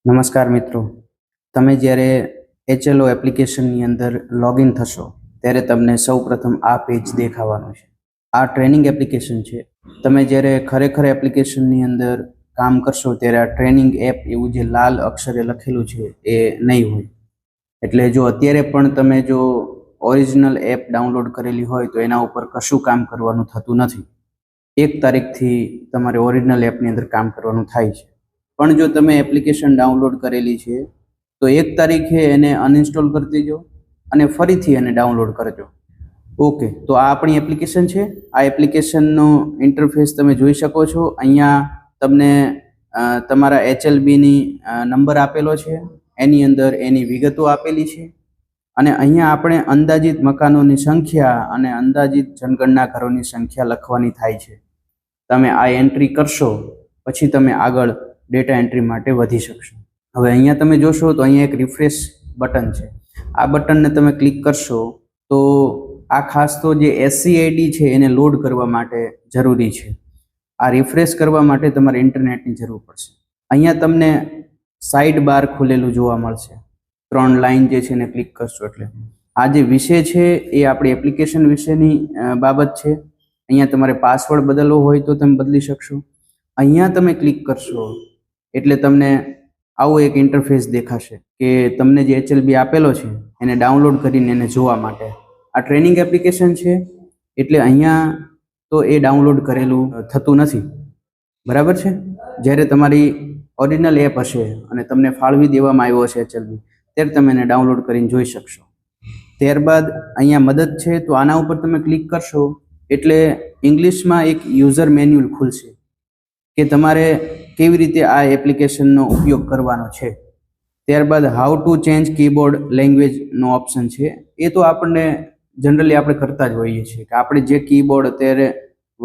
નમસ્કાર મિત્રો, તમે જ્યારે HLO એપ્લિકેશનની અંદર લોગિન થશો ત્યારે તમને સૌપ્રથમ આ પેજ દેખાવાનું છે. આ ટ્રેનિંગ એપ્લિકેશન છે. તમે જ્યારે ખરેખર એપ્લિકેશનની અંદર કામ કરશો ત્યારે આ ટ્રેનિંગ એપ એવું જે લાલ અક્ષરે લખેલું છે એ નહીં હોય. એટલે જો અત્યારે પણ તમે જો ઓરિજિનલ એપ ડાઉનલોડ કરેલી હોય તો એના ઉપર કશું કામ કરવાનું થતું નથી. 1 તારીખથી તમારે ઓરિજિનલ એપની અંદર કામ કરવાનું થાય છે. પણ જો તમે એપ્લિકેશન ડાઉનલોડ કરેલી છે તો 1 તારીખે એને અનઇન્સ્ટોલ કરી દેજો અને ફરીથી એને ડાઉનલોડ કરજો. ઓકે, તો આ આપણી એપ્લિકેશન છે. આ એપ્લિકેશનનો ઇન્ટરફેસ તમે જોઈ શકો છો. અહીંયા તમને તમારા HLBની નંબર આપેલો છે, એની અંદર એની વિગતો આપેલી છે અને અહીંયા આપણે અંદાજિત મકાનોની સંખ્યા અને અંદાજિત જનગણના ઘરોની સંખ્યા લખવાની થાય છે. તમે આ એન્ટ્રી કરશો પછી તમે આગળ ડેટા એન્ટ્રી માટે વધી શકશો. હવે અહીંયા તમે જોશો તો અહીંયા એક રિફ્રેશ બટન છે. આ બટનને તમે ક્લિક કરશો તો આ ખાસ તો જે SCID છે એને લોડ કરવા માટે જરૂરી છે. આ રિફ્રેશ કરવા માટે તમારે ઇન્ટરનેટની જરૂર પડશે. અહીંયા તમને સાઇડ બાર ખુલેલું જોવા મળશે. 3 લાઇન જે છે એને ક્લિક કરશો એટલે આ જે વિષય છે એ આપણી એપ્લિકેશન વિશેની બાબત છે. અહીંયા તમારે પાસવર્ડ બદલવો હોય તો તમે બદલી શકશો. અહીંયા તમે ક્લિક કરશો એટલે તમને આવો એક ઇન્ટરફેસ દેખાશે કે તમને જે HLB આપેલો છે એને ડાઉનલોડ કરીને એને જોવા માટે. આ ટ્રેનિંગ એપ્લિકેશન છે એટલે અહીંયા તો એ ડાઉનલોડ કરેલું થતું નથી, બરાબર છે. જ્યારે તમારી ઓરિજિનલ એપ હશે અને તમને ફાળવી દેવામાં આવ્યો હશે HLB ત્યારે તમે એને ડાઉનલોડ કરીને જોઈ શકશો. ત્યારબાદ અહીંયા મદદ છે તો આના ઉપર તમે ક્લિક કરશો એટલે ઇંગ્લિશમાં એક યુઝર મેન્યુઅલ ખુલશે કે તમારે કેવી રીતે આ એપ્લિકેશનનો ઉપયોગ કરવાનો છે. ત્યારબાદ હાઉ ટુ ચેન્જ કીબોર્ડ લેંગ્વેજનો ઓપ્શન છે. એ તો આપણને જનરલી આપણે કરતા જ હોઈએ છીએ કે આપણે જે કીબોર્ડ અત્યારે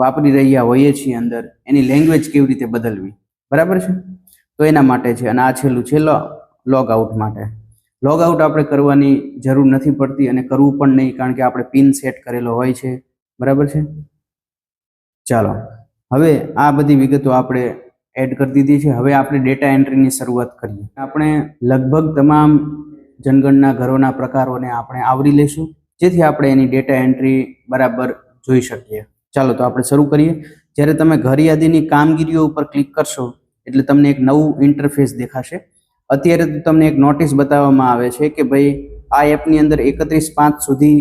વાપરી રહ્યા હોઈએ છીએ અંદર એની લેંગ્વેજ કેવી રીતે બદલવી, બરાબર છે. તો એના માટે છે. અને આ છેલ્લું છે લોગ આઉટ માટે. લોગ આઉટ આપણે કરવાની જરૂર નથી પડતી અને કરવું પણ નહીં, કારણ કે આપણે પિન સેટ કરેલો હોય છે, બરાબર છે. ચાલો, હવે આ બધી વિગતો આપણે એડ કરી દીધી છે. હવે આપણે ડેટા એન્ટ્રીની શરૂઆત કરીએ. આપણે લગભગ તમામ જનગણના ઘરોના પ્રકારોને આપણે આવરી લઈશું જેથી આપણે એની ડેટા એન્ટ્રી બરાબર જોઈ શકીએ. ચાલો તો આપણે શરૂ કરીએ. જ્યારે તમે ઘર યાદીની કામગીરીઓ ઉપર ક્લિક કરશો એટલે તમને એક નવું ઇન્ટરફેસ દેખાશે. અત્યારે તો તમને એક નોટિસ બતાવવામાં આવે છે કે ભાઈ આ એપની અંદર 31/5 સુધી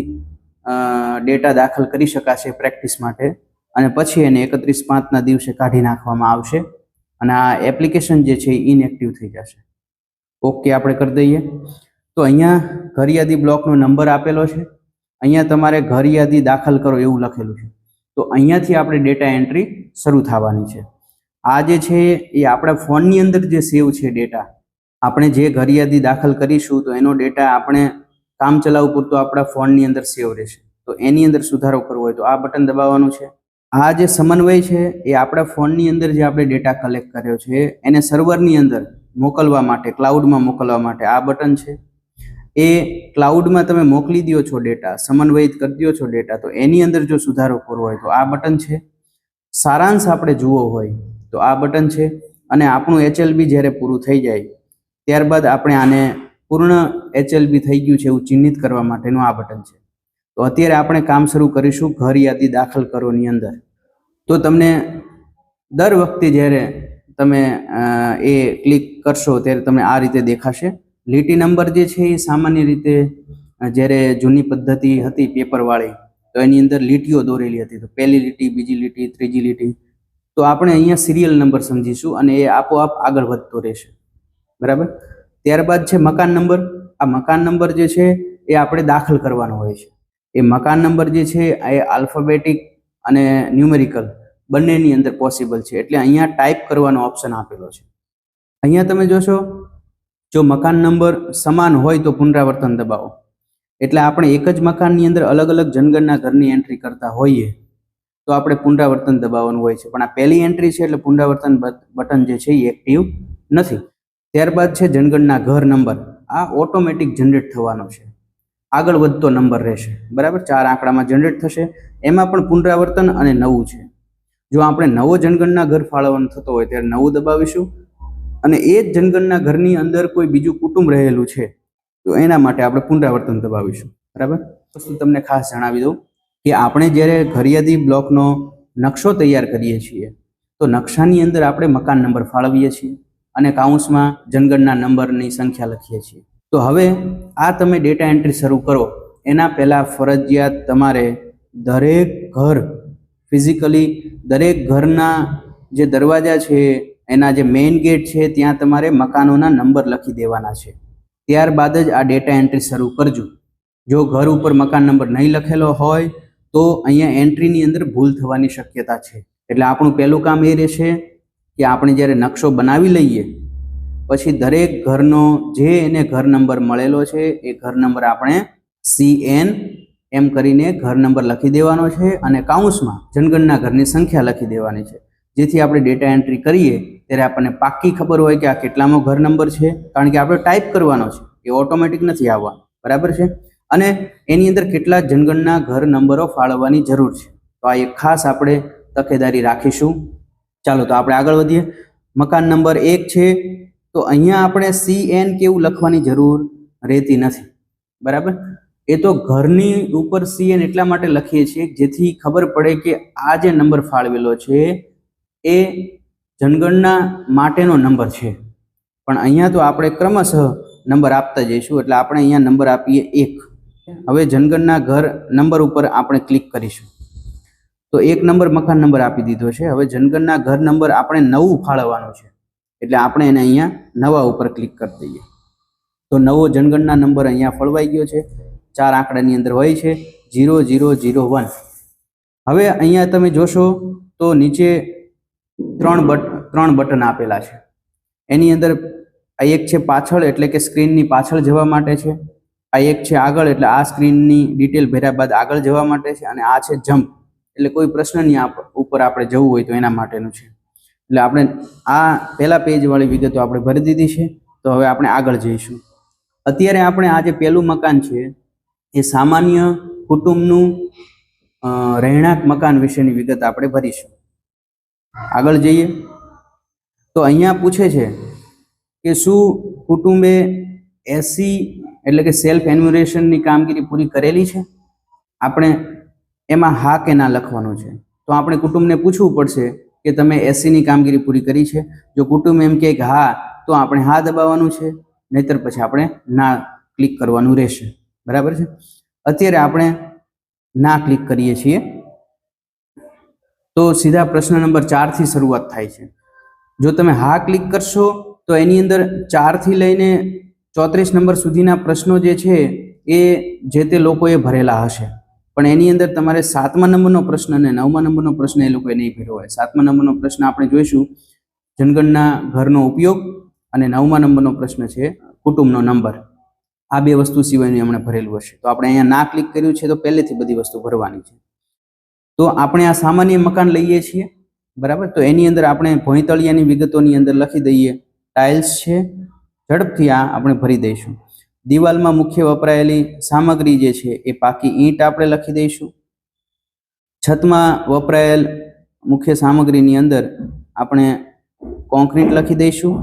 ડેટા દાખલ કરી શકાશે પ્રેક્ટિસ માટે અને પછી એને 31/5ના દિવસે કાઢી નાખવામાં આવશે અને આ એપ્લિકેશન જે છે એ ઇનએક્ટિવ થઈ જશે. ઓકે, આપણે કરી દઈએ. તો અહીંયા ઘર યાદી બ્લોકનો નંબર આપેલો છે. અહીંયા તમારે ઘર યાદી દાખલ કરો એવું લખેલું છે. તો અહીંયાથી આપણે ડેટા એન્ટ્રી શરૂ થવાની છે. આ જે છે એ આપણા ફોનની અંદર જે સેવ છે ડેટા, આપણે જે ઘર યાદી દાખલ કરીશું તો એનો ડેટા આપણે કામચલાઉ પૂરતો આપણા ફોનની અંદર સેવ રહેશે. તો એની અંદર સુધારો કરવો હોય તો આ બટન દબાવવાનું છે. આ જે સમન્વય છે એ આપણા ફોનની અંદર જે આપણે ડેટા કલેક્ટ કર્યો છે એને સર્વરની અંદર મોકલવા માટે, ક્લાઉડમાં મોકલવા માટે આ બટન છે. એ ક્લાઉડમાં તમે મોકલી દો છો ડેટા, સમન્વયિત કરી દો છો ડેટા, તો એની અંદર જો સુધારો કરવો હોય તો આ બટન છે. સારાંશ આપણે જોવો હોય તો આ બટન છે. અને આપણું HLB જ્યારે પૂરું થઈ જાય ત્યારબાદ આપણે આને પૂર્ણ HLB થઈ ગયું છે એવું ચિહ્નિત કરવા માટેનું આ બટન છે. તો અત્યારે આપણે કામ શરૂ કરીશું ઘર યાદી દાખલ કરોની અંદર. તો તમને દર વખતે જ્યારે તમે એ ક્લિક કરશો ત્યારે તમને આ રીતે દેખાશે. લીટી નંબર જે છે એ સામાન્ય રીતે જ્યારે જૂની પદ્ધતિ હતી પેપરવાળી તો એની અંદર લીટીઓ દોરેલી હતી. તો પહેલી લીટી, બીજી લીટી, ત્રીજી લીટી. તો આપણે અહીંયા સિરિયલ નંબર સમજીશું અને એ આપોઆપ આગળ વધતો રહેશે, બરાબર. ત્યારબાદ છે મકાન નંબર. આ મકાન નંબર જે છે એ આપણે દાખલ કરવાનો હોય છે. એ મકાન નંબર જે છે એ આલ્ફાબેટિક અને ન્યુમેરિકલ બંનેની અંદર પોસિબલ છે. એટલે અહીંયા ટાઈપ કરવાનો ઓપ્શન આપેલો છે. અહીંયા તમે જોશો જો મકાન નંબર સમાન હોય તો પુનરાવર્તન દબાવો. એટલે આપણે એક જ મકાનની અંદર અલગ અલગ જનગણના ઘરની એન્ટ્રી કરતા હોઈએ તો આપણે પુનરાવર્તન દબાવવાનું હોય છે. પણ આ પહેલી એન્ટ્રી છે એટલે પુનરાવર્તન બટન જે છે એ એક્ટિવ નથી. ત્યારબાદ છે જનગણના ઘર નંબર. આ ઓટોમેટિક જનરેટ થવાનો છે, આગળ વધતો નંબર રહેશે, બરાબર. 4 આંકડામાં જનરેટ થશે. એમાં પણ પુનરાવર્તન અને નવું છે. જો આપણે નવો જનગણના ઘર ફાળવવાનો થતો હોય ત્યારે નવું દબાવીશું અને એ જ જનગણના ઘરની અંદર કોઈ બીજું કુટુંબ રહેલું છે તો એના માટે આપણે પુનરાવર્તન દબાવીશું. બરાબર. વસ્તુ તમને ખાસ જણાવી દઉં કે આપણે જ્યારે ઘરિયાદી બ્લોકનો નકશો તૈયાર કરીએ છીએ તો નકશાની અંદર આપણે મકાન નંબર ફાળવીએ છીએ અને કાઉન્સમાં જનગણના નંબરની સંખ્યા લખીએ છીએ. તો હવે આ તમે ડેટા એન્ટ્રી શરૂ કરો એના પહેલાં ફરજિયાત તમારે દરેક ઘર ફિઝિકલી દરેક ઘરના જે દરવાજા છે એના જે મેઇન ગેટ છે ત્યાં તમારે મકાનોના નંબર લખી દેવાના છે. ત્યારબાદ જ આ ડેટા એન્ટ્રી શરૂ કરજો. જો ઘર ઉપર મકાન નંબર નહીં લખેલો હોય તો અહીંયા એન્ટ્રીની અંદર ભૂલ થવાની શક્યતા છે. એટલે આપણું પહેલું કામ એ રહેશે કે આપણે જ્યારે નકશો બનાવી લઈએ પછી દરેક ઘરનો જે એને ઘર નંબર મળેલો છે એ ઘર નંબર આપણે CN એમ કરીને ઘર નંબર લખી દેવાનો છે અને કાઉન્સમાં જનગણના ઘરની સંખ્યા લખી દેવાની છે, જેથી આપણે ડેટા એન્ટ્રી કરીએ ત્યારે આપણને પાક્કી ખબર હોય કે આ કેટલામો ઘર નંબર છે, કારણ કે આપણે ટાઈપ કરવાનો છે, એ ઓટોમેટિક નથી આવવાનો. બરાબર છે. અને એની અંદર કેટલા જનગણના ઘર નંબરો ફાળવવાની જરૂર છે. તો આ એક ખાસ આપણે તકેદારી રાખીશું. ચાલો તો આપણે આગળ વધીએ. મકાન નંબર 1 છે તો અહીંયા આપણે CN કેવું લખવાની જરૂર રહેતી નથી. બરાબર. એ તો ઘરની ઉપર CN એટલા માટે લખીએ છીએ જેથી ખબર પડે કે આ જે નંબર ફાળવેલો છે એ જનગણના માટેનો નંબર છે. પણ અહીંયા તો આપણે ક્રમશઃ નંબર આપતા જઈશું, એટલે આપણે અહીંયા નંબર આપીએ 1. હવે જનગણના ઘર નંબર ઉપર આપણે ક્લિક કરીશું તો 1 નંબર મકાન નંબર આપી દીધો છે. હવે જનગણના ઘર નંબર આપણે નવું ફાળવવાનું છે, એટલે આપણે એને અહીંયા નવા ઉપર ક્લિક કરી દઈએ તો નવો જનગણના નંબર અહીંયા ફળવાઈ ગયો છે. 4 આંકડાની અંદર હોય છે 0001. હવે અહીંયા તમે જોશો તો નીચે 3 બટન આપેલા છે. એની અંદર આ એક છે પાછળ, એટલે કે સ્ક્રીનની પાછળ જવા માટે છે. આ એક છે આગળ, એટલે આ સ્ક્રીનની ડિટેલ ભર્યા બાદ આગળ જવા માટે છે. અને આ છે જમ્પ, એટલે કોઈ પ્રશ્નની ઉપર આપણે જવું હોય તો એના માટેનું છે. એટલે આપણે આ પહેલા પેજ વાળી વિગતો આપણે ભરી દીધી છે. તો હવે આપણે આગળ જઈશું. અત્યારે આપણે આ જે પહેલું મકાન છે એ સામાન્ય કુટુંબનું રહેણાંક મકાન વિશેની વિગત આપણે ભરીશું. આગળ જઈએ તો અહીંયા પૂછે છે કે શું કુટુંબે એસી એટલે કે સેલ્ફ એન્યુમરેશનની કામગીરી પૂરી કરેલી છે. આપણે એમાં હા કે ના લખવાનું છે. તો આપણે કુટુંબને પૂછવું પડશે કે તમે એસીની કામગીરી પૂરી કરી છે. જો કુટુંબ એમ કહે કે હા તો આપણે હા દબાવવાનું છે, નહીતર પછી આપણે ના ક્લિક કરવાનું રહેશે. બરાબર છે. અત્યારે આપણે ના ક્લિક કરીએ છીએ તો સીધા પ્રશ્ન નંબર 4 થી શરૂઆત થાય છે. જો તમે હા ક્લિક કરશો તો એની અંદર 4 થી લઈને 34 નંબર સુધીના પ્રશ્નો જે છે એ જે તે લોકોએ ભરેલા હશે, પણ એની અંદર તમારે 7મા નંબરનો પ્રશ્ન અને 9મા નંબરનો પ્રશ્ન એ લોકોએ નહીં ભર્યો હોય. 7મા નંબરનો પ્રશ્ન આપણે જોઈશું જનગણના ઘરનો ઉપયોગ અને 9મા નંબરનો પ્રશ્ન છે કુટુંબનો નંબર. આ 2 વસ્તુ સિવાયનું એમણે ભરેલું હશે. તો આપણે અહીંયા ના ક્લિક કર્યું છે તો પહેલેથી બધી વસ્તુ ભરવાની છે. તો આપણે આ સામાન્ય મકાન લઈએ છીએ. બરાબર. તો એની અંદર આપણે ભોંયતળિયાની વિગતોની અંદર લખી દઈએ ટાઇલ્સ છે. ઝડપથી આ આપણે ભરી દઈશું. દિવાલમાં મુખ્ય વપરાયેલી સામગ્રી જે છે એ પાકી ઈંટ આપણે લખી દઈશું. છતમાં વપરાયેલ મુખ્ય સામગ્રીની અંદર આપણે કોન્ક્રીટ લખી દઈશું.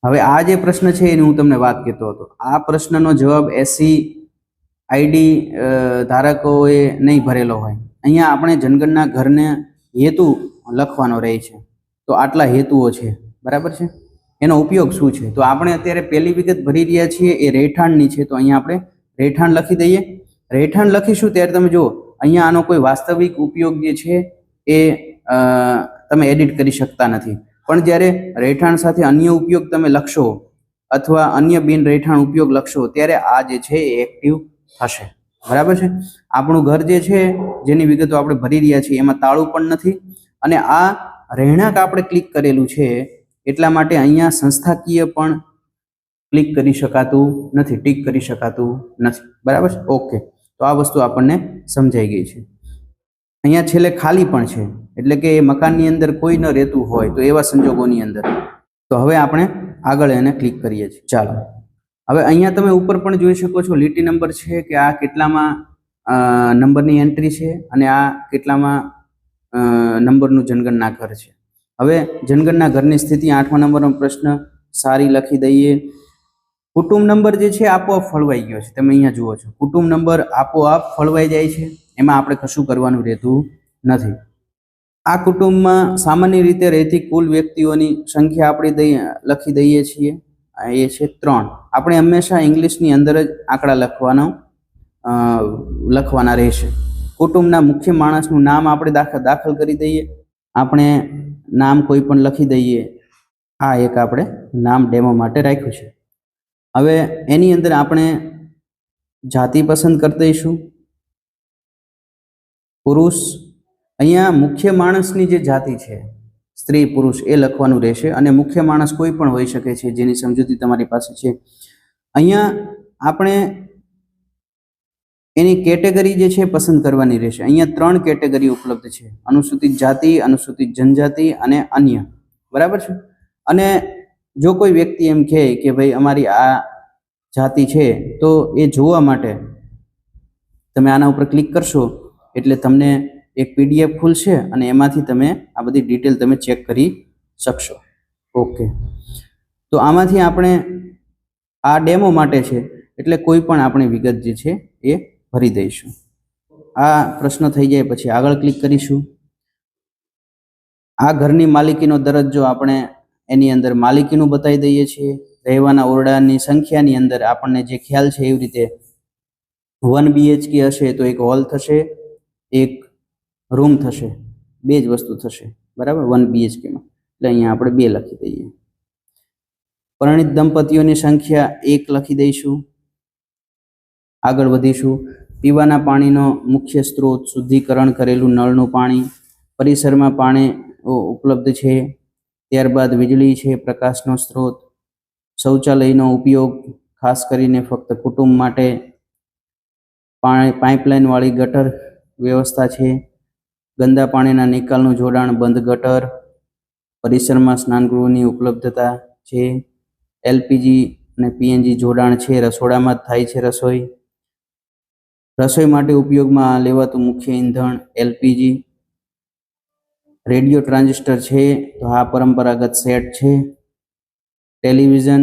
હવે આ જે પ્રશ્ન છે એની હું તમને વાત કહેતો હતો. આ પ્રશ્નનો જવાબ એસસી આઈડી ધારકોએ નહીં ભરેલો હોય. અહીંયા આપણે જનગણના ઘરને હેતુ લખવાનો રહે છે. તો આટલા હેતુઓ છે. બરાબર છે. એનો ઉપયોગ શું છે? તો આપણે અત્યારે પહેલી વિગત ભરી રહ્યા છીએ એ રહેઠાણની છે. તો અહીંયા આપણે રહેઠાણ લખી દઈએ. રહેઠાણ લખીશું ત્યારે તમે જુઓ અહીંયા આનો કોઈ વાસ્તવિક ઉપયોગ જે છે એ તમે એડિટ કરી શકતા નથી. પણ જ્યારે રહેઠાણ સાથે અન્ય ઉપયોગ તમે લખશો અથવા અન્ય બિન રહેઠાણ ઉપયોગ લખશો ત્યારે આ જે છે એ એક્ટિવ થશે. બરાબર છે. આપણું ઘર જે છે જેની વિગતો આપણે ભરી રહ્યા છીએ એમાં તાળું પણ નથી અને આ રહેણાંક આપણે ક્લિક કરેલું છે એટલા માટે અહીંયા સંસ્થાકીય પણ ક્લિક કરી શકાતું નથી, ટીક કરી શકાતું નથી. બરાબર છે. ઓકે. તો આ વસ્તુ આપણને સમજાઈ ગઈ છે. અહીંયા છેલ્લે ખાલી પણ છે, એટલે કે મકાનની અંદર કોઈ ન રહેતું હોય તો એવા સંજોગોની અંદર. તો હવે આપણે આગળ એને ક્લિક કરીએ છીએ. ચાલો હવે અહીંયા તમે ઉપર પણ જોઈ શકો છો લીટી નંબર છે કે આ કેટલામાં નંબરની એન્ટ્રી છે અને આ કેટલામાં નંબરનું જનગણના ઘર છે. હવે જનગણના ઘરની સ્થિતિ 8મા નંબરનો પ્રશ્ન સારી લખી દઈએ. કુટુંબ નંબર જે છે આપોઆપ ફળવાઈ ગયો છે, તમે અહીંયા જુઓ છો કુટુંબ નંબર આપોઆપ ફળવાઈ જાય છે, એમાં આપણે કશું કરવાનું રહેતું નથી. આ કુટુંબમાં સામાન્ય રીતે રહેતી કુલ વ્યક્તિઓની સંખ્યા આપણે લખી દઈએ છીએ, એ છે 3. આપણે હંમેશા ઇંગ્લિશની અંદર જ આંકડા લખવાના રહેશે. કુટુંબના મુખ્ય માણસનું નામ આપણે દાખલ કરી દઈએ. આપણે નામ કોઈ પણ લખી દઈએ. આ એક આપણે નામ ડેમો માટે રાખ્યું છે. હવે એની અંદર આપણે જાતિ પસંદ કરી દઈશું, પુરુષ. અહીંયા મુખ્ય માણસની જે જાતિ છે સ્ત્રી પુરુષ એ લખવાનું રહેશે, અને મુખ્ય માણસ કોઈ પણ હોઈ શકે છે જેની સમજૂતી તમારી પાસે છે. અહીંયા આપણે એની કેટેગરી જે છે પસંદ કરવાની રહેશે. અહીંયા 3 કેટેગરી ઉપલબ્ધ છે: અનુસૂચિત જાતિ, અનુસૂચિત જનજાતિ અને અન્ય. બરાબર છે. અને જો કોઈ વ્યક્તિ એમ કહે કે ભાઈ અમારી આ જાતિ છે, તો એ જોવા માટે તમે આના ઉપર ક્લિક કરશો એટલે તમને એક PDF ખુલશે અને એમાંથી તમે આ બધી ડિટેલ તમે ચેક કરી શકશો. ઓકે, તો આમાંથી આપણે આ ડેમો માટે છે એટલે કોઈ પણ આપણે વિગત જે છે એ ભરી દઈશું. આ પ્રશ્ન થઈ જાય પછી આગળ ક્લિક કરીશું. આ ઘરની માલિકીનો દરજ્જો આપણે એની અંદર માલિકીનું બતાવી દઈએ છીએ. રહેવાના ઓરડાની સંખ્યાની અંદર આપણને જે ખ્યાલ છે એવી રીતે 1 BHK હશે તો એક હોલ થશે, એક રૂમ થશે, 2 જ વસ્તુ થશે. બરાબર, 1 BHK માં એટલે અહીંયા આપણે 2 લખી દઈએ. પરિણીત દંપતીઓની સંખ્યા 1 લખી દઈશું. આગળ વધીશું. પીવાના પાણીનો મુખ્ય સ્ત્રોત શુદ્ધિકરણ કરેલું નળનું પાણી. પરિસરમાં પાણી ઉપલબ્ધ છે. ત્યારબાદ વીજળી છે, પ્રકાશનો સ્ત્રોત. શૌચાલયનો ઉપયોગ ખાસ કરીને ફક્ત કુટુંબ માટે. પાઇપલાઇન વાળી ગટર વ્યવસ્થા છે. ગંદા પાણીના નિકાલનું જોડાણ, બંધ ગટર. પરિસરમાં સ્નાનગૃહની ઉપલબ્ધતા છે. LPG અને PNG જોડાણ છે. રસોડામાં જ થાય છે રસોઈ. રસોઈ માટે ઉપયોગમાં લેવાતું મુખ્ય ઈંધણ LPG. રેડિયો ટ્રાન્ઝિસ્ટર છે તો આ પરંપરાગત સેટ છે. ટેલિવિઝન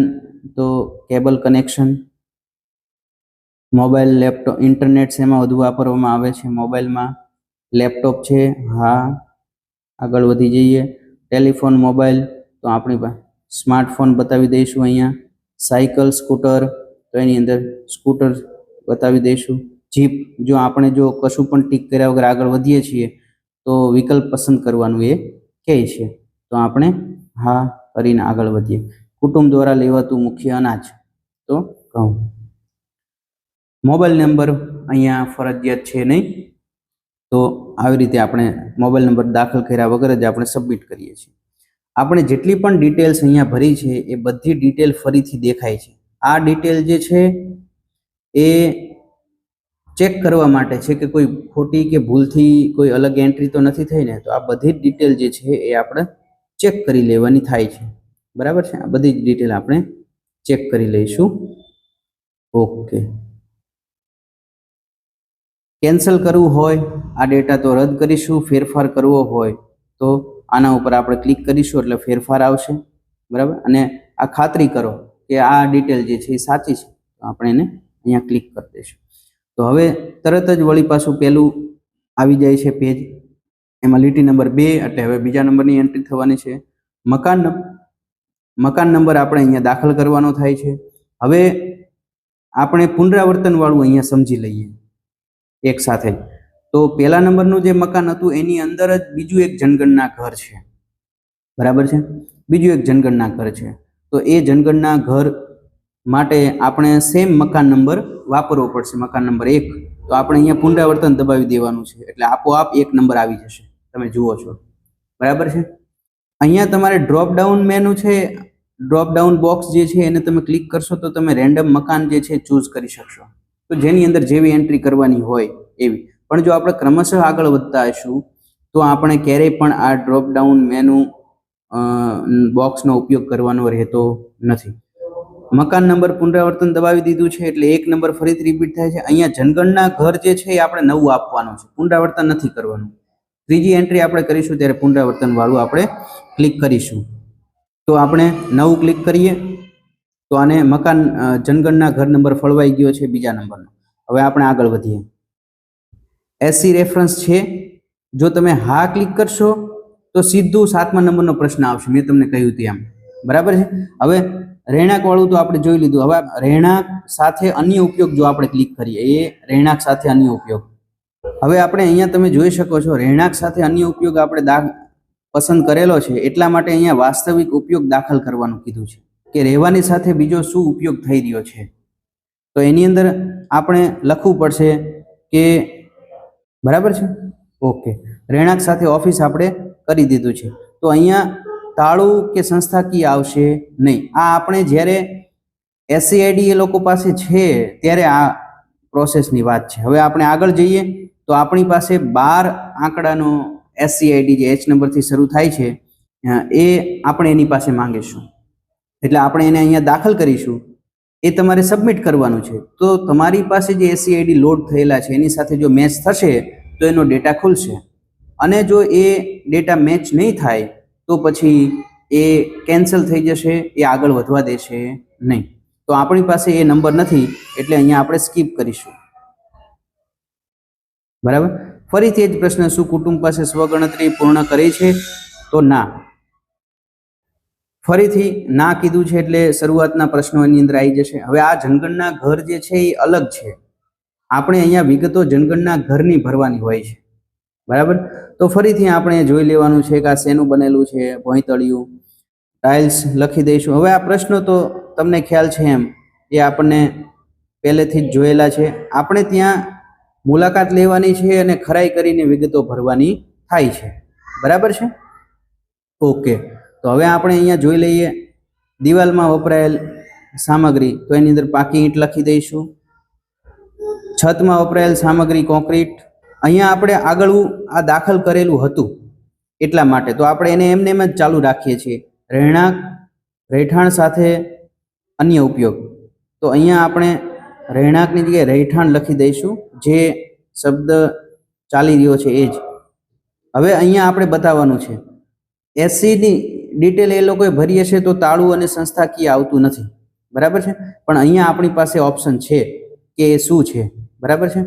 તો cable connection. Mobile, laptop, internet શેમાં વધુ વાપરવામાં આવે છે? મોબાઈલમાં. લેપટોપ છે, હા. આગળ વધી જઈએ. ટેલિફોન, મોબાઈલ તો આપણી પાસે સ્માર્ટફોન બતાવી દઈશું અહીંયા. સાયકલ, સ્કૂટર તો એની અંદર સ્કૂટર બતાવી દઈશું. જીપ, જો આપણે જો કશું પણ ટીક કર્યા વગર આગળ વધીએ છીએ તો વિકલ્પ પસંદ કરવાનું એ કહે છે, તો આપણે હા કરીને આગળ વધીએ. કુટુંબ દ્વારા લેવાતું મુખ્ય અનાજ તો ઘઉં. મોબાઈલ નંબર અહીંયા ફરજિયાત છે નહીં, તો આવી રીતે આપણે મોબાઈલ નંબર દાખલ કર્યા વગર જ આપણે સબમિટ કરીએ છીએ. આપણે જેટલી પણ ડિટેલ્સ અહીંયા ભરી છે એ બધી ડિટેલ ફરીથી દેખાય છે. આ ડિટેલ જે છે એ ચેક કરવા માટે છે કે કોઈ ખોટી કે ભૂલથી કોઈ અલગ એન્ટ્રી તો નથી થઈ ને, તો આ બધી જ ડિટેલ જે છે એ આપણે ચેક કરી લેવાની થાય છે. બરાબર છે, આ બધી જ ડિટેલ આપણે ચેક કરી લઈશું. ઓકે, કેન્સલ કરવું હોય આ ડેટા તો રદ કરીશું. ફેરફાર કરવો હોય તો આના ઉપર આપણે ક્લિક કરીશું એટલે ફેરફાર આવશે. બરાબર, અને આ ખાતરી કરો કે આ ડિટેલ જે છે એ સાચી છે, તો આપણે એને અહીંયા ક્લિક કરી દઈશું. તો હવે તરત જ વળી પાછું પેલું આવી જાય છે પેજ. એમાં લીટી નંબર 2 એટલે હવે બીજા નંબરની એન્ટ્રી થવાની છે. મકાન નંબર આપણે અહીંયા દાખલ કરવાનો થાય છે. હવે આપણે પુનરાવર્તન વાળું અહીંયા સમજી લઈએ એક સાથે. તો પહેલા નંબરનું જે મકાન હતું એની અંદર જ બીજું એક જનગણના ઘર છે. બરાબર છે, બીજું એક જનગણના ઘર છે. તો એ જનગણના ઘર માટે આપણે સેમ મકાન નંબર વાપરવો પડશે, મકાન નંબર 1. તો આપણે અહીંયા પુનરાવર્તન દબાવી દેવાનું છે એટલે આપોઆપ એક નંબર આવી જશે, તમે જુઓ છો. બરાબર છે. અહીંયા તમારે ડ્રોપ ડાઉન મેનુ છે, ડ્રોપ ડાઉન બોક્સ જે છે એને તમે ક્લિક કરશો તો તમે રેન્ડમ મકાન જે છે ચૂઝ કરી શકશો, તો જેની અંદર જેવી એન્ટ્રી કરવાની હોય એવી. પણ જો આપણે ક્રમશઃ આગળ વધતા હશું તો આપણે ક્યારેય પણ આ ડ્રોપ ડાઉન મેનુ બોક્સનો ઉપયોગ કરવાનો રહેતો નથી. મકાન નંબર પુનરાવર્તન દબાવી દીધું છે એટલે એક નંબર ફરીથી રિપીટ થાય છે. અહીંયા જનગણના ઘર જે છે એ આપણે નવું આપવાનું છે, પુનરાવર્તન નથી કરવાનું. ત્રીજી એન્ટ્રી આપણે કરીશું ત્યારે પુનરાવર્તન વાળું આપણે ક્લિક કરીશું. તો આપણે નવું ક્લિક કરીએ તો આને મકાન જનગણના ઘર નંબર ફળવાઈ ગયો છે બીજા નંબરનો. હવે આપણે આગળ વધીએ. એસસી રેફરન્સ છે, જો તમે હા ક્લિક કરશો તો સીધું 7મા નંબરનો પ્રશ્ન આવશે, મેં તમને કહ્યું તેમ. બરાબર છે. હવે રહેણાંક વાળું તો આપણે જોઈ લીધું. હવે રહેણાંક સાથે અન્ય ઉપયોગ જો આપણે ક્લિક કરીએ, એ રહેણાંક સાથે અન્ય ઉપયોગ. હવે આપણે અહીંયા તમે જોઈ શકો છો રહેણાંક સાથે અન્ય ઉપયોગ આપણે પસંદ કરેલો છે, એટલા માટે અહીંયા વાસ્તવિક ઉપયોગ દાખલ કરવાનું કીધું છે કે રહેવાની સાથે બીજો શું ઉપયોગ થઈ રહ્યો છે. તો એની અંદર આપણે લખવું પડશે કે બરાબર છે. ઓકે, રહેણાંક સાથે ઓફિસ આપણે કરી દીધું છે. તો અહીંયા તાળું કે સંસ્થાકીય આવશે નહીં. આ આપણે જ્યારે એસસીઆઈડી એ લોકો પાસે છે ત્યારે આ પ્રોસેસની વાત છે. હવે આપણે આગળ જઈએ તો આપણી પાસે 12 આંકડાનો એસસીઆઈડી જે એચ નંબરથી શરૂ થાય છે એ આપણે એની પાસે માંગીશું. એટલે આપણે એને અહીંયા દાખલ કરીશું, એ તમારે સબમિટ કરવાનું છે. તો તમારી પાસે જે એસસીઆઈડી લોડ થયેલા છે એની સાથે જો મેચ થશે તો એનો ડેટા ખુલશે, અને જો એ ડેટા મેચ નહીં થાય તો પછી એ કેન્સલ થઈ જશે, એ આગળ વધવા દેશે નહીં. તો આપણી પાસે એ નંબર નથી એટલે અહીંયા આપણે સ્કીપ કરીશું. બરાબર. ફરીથી જ પ્રશ્ન, શું કુટુંબ પાસે સ્વગણતરી પૂર્ણ કરી છે? તો ના. ફરીથી ના કીધું છે એટલે શરૂઆતના પ્રશ્નો એની અંદર આવી જશે. હવે આ જનગણના ઘર જે છે એ અલગ છે. આપણે અહીંયા વિગતો જનગણના ઘરની ભરવાની હોય છે. બરાબર. તો ફરીથી આપણે જોઈ લેવાનું છે કે આ શેનું બનેલું છે. ભોંયતળિયું, ટાઇલ્સ લખી દઈશું. હવે આ પ્રશ્નો તો તમને ખ્યાલ છે એમ એ આપણને પહેલેથી જ જોયેલા છે. આપણે ત્યાં મુલાકાત લેવાની છે અને ખરાઈ કરીને વિગતો ભરવાની થાય છે. બરાબર છે. ઓકે, તો હવે આપણે અહીંયા જોઈ લઈએ દિવાલમાં વપરાયેલ સામગ્રી, તો એની અંદર પાકી ઈંટ લખી દઈશું. છતમાં વપરાયેલ સામગ્રી કોન્ક્રીટ. અહીંયા આપણે આગળ આ દાખલ કરેલું હતું એટલા માટે તો આપણે એને એમને એમ જ ચાલુ રાખીએ છીએ. રહેણાંક, રહેઠાણ સાથે અન્ય ઉપયોગ. તો અહીંયા આપણે રહેણાંકની જગ્યાએ રહેઠાણ લખી દઈશું, જે શબ્દ ચાલી રહ્યો છે એ જ. હવે અહીંયા આપણે બતાવવાનું છે એસસીની ડિટેલ એ લોકોએ ભરી હશે તો તાળું અને સંસ્થાકીય આવતું નથી. બરાબર છે. પણ અહીંયા આપણી પાસે ઓપ્શન છે કે એ શું છે. બરાબર છે.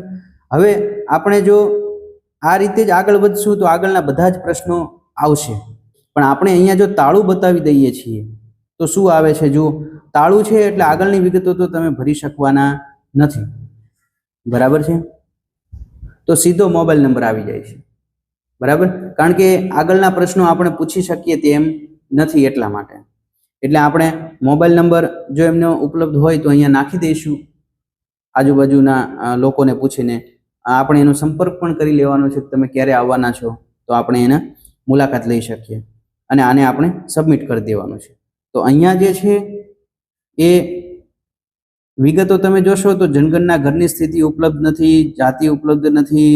હવે આપણે જો આ રીતે જ આગળ વધશું તો આગળના બધા જ પ્રશ્નો આવશે. પણ આપણે અહીંયા જો તાળું બતાવી દઈએ છીએ તો શું આવે છે? જો તાળું છે એટલે આગળની વિગતો તો તમે ભરી શકવાના નથી. બરાબર છે. તો સીધો મોબાઈલ નંબર આવી જાય છે. બરાબર. કારણ કે આગળના પ્રશ્નો આપણે પૂછી શકીએ તેમ નથી એટલા માટે. એટલે આપણે મોબાઈલ નંબર જો એમનો ઉપલબ્ધ હોય તો અહીંયા નાખી દઈશું. આજુબાજુના લોકોને પૂછીને આપણે એનો સંપર્ક પણ કરી લેવાનો છે. તમે ક્યારે આવવાના છો તો આપણે એને મુલાકાત લઈ શકીએ અને આને આપણે સબમિટ કરી દેવાનું છે. તો અહીંયા જે છે એ વિગતો તમે જોશો તો જનગણના ઘરની સ્થિતિ ઉપલબ્ધ નથી, જાતિ ઉપલબ્ધ નથી.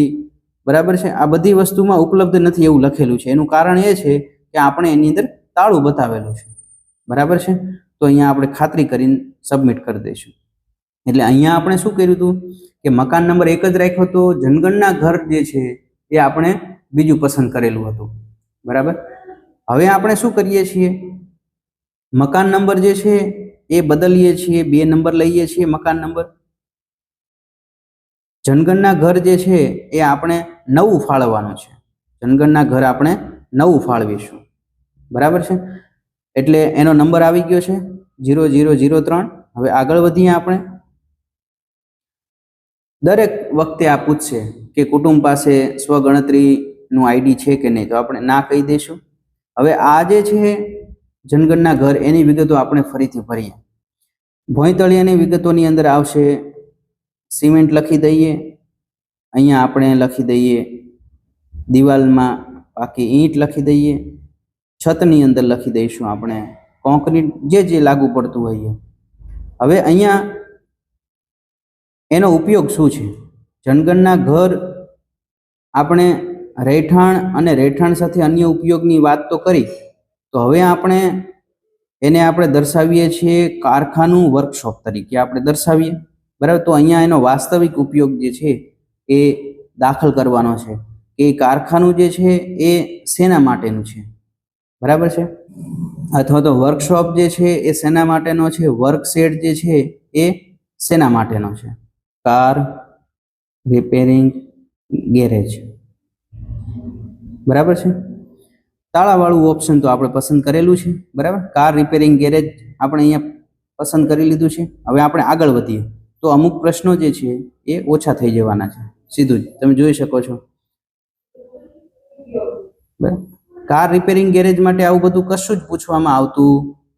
બરાબર છે. આ બધી વસ્તુમાં ઉપલબ્ધ નથી એવું લખેલું છે. એનું કારણ એ છે કે આપણે એની અંદર તાળું બતાવેલું છે. બરાબર છે. તો અહીંયા આપણે ખાતરી કરીને સબમિટ કરી દઈશું. એટલે અહીંયા આપણે શું કર્યું હતું કે મકાન નંબર 1 જ રાખ્યો હતો, જનગણના ઘર જે છે એ આપણે બીજું પસંદ કરેલું હતું. બરાબર. હવે આપણે શું કરીએ છીએ, મકાન નંબર જે છે એ બદલીએ છીએ, 2 નંબર લઈએ છીએ મકાન નંબર. જનગણના ઘર જે છે એ આપણે નવું ફાળવવાનું છે. જનગણના ઘર આપણે નવું ફાળવીશું. બરાબર છે. એટલે એનો નંબર આવી ગયો છે 0003. હવે આગળ વધીએ. આપણે દરેક વખતે આ પૂછશે કે કુટુંબ પાસે સ્વગણતરીનું આઈડી છે કે નહીં, તો આપણે ના કહી દઈશું. હવે આ જે છે જનગણના ઘર એની વિગતો આપણે ફરીથી ભરીએ. ભોંયતળિયાની વિગતોની અંદર આવશે સિમેન્ટ લખી દઈએ. અહીંયા આપણે લખી દઈએ દિવાલમાં પાકી ઈંટ લખી દઈએ. છતની અંદર લખી દઈશું આપણે કોન્ક્રીટ, જે લાગુ પડતું હોય. હવે અહીંયા એનો ઉપયોગ શું છે? જનગણના ઘર આપણે રહેઠાણ અને રહેઠાણ સાથે અન્ય ઉપયોગની વાત તો કરી. તો હવે આપણે એને આપણે દર્શાવીએ છીએ કારખાનું વર્કશોપ તરીકે આપણે દર્શાવીએ. બરાબર. તો અહીંયા એનો વાસ્તવિક ઉપયોગ જે છે એ દાખલ કરવાનો છે કે કારખાનું જે છે એ શેના માટેનું છે. બરાબર છે. અથવા તો વર્કશોપ જે છે એ શેના માટેનો છે, વર્કશેડ જે છે એ શેના માટેનો છે, કાર રિપેરિંગ ગેરેજ. બરાબર છે. તાળાવાળું ઓપ્શન તો આપણે પસંદ કરેલું છે. બરાબર, કાર રિપેરિંગ ગેરેજ આપણે અહીંયા પસંદ કરી લીધું છે. હવે આપણે આગળ વધીએ તો અમુક પ્રશ્નો જે છે એ ઓછા થઈ જવાના છે, સીધું જ તમે જોઈ શકો છો. બરાબર, કાર રિપેરિંગ ગેરેજ માટે આવું બધું કશું જ પૂછવામાં આવતું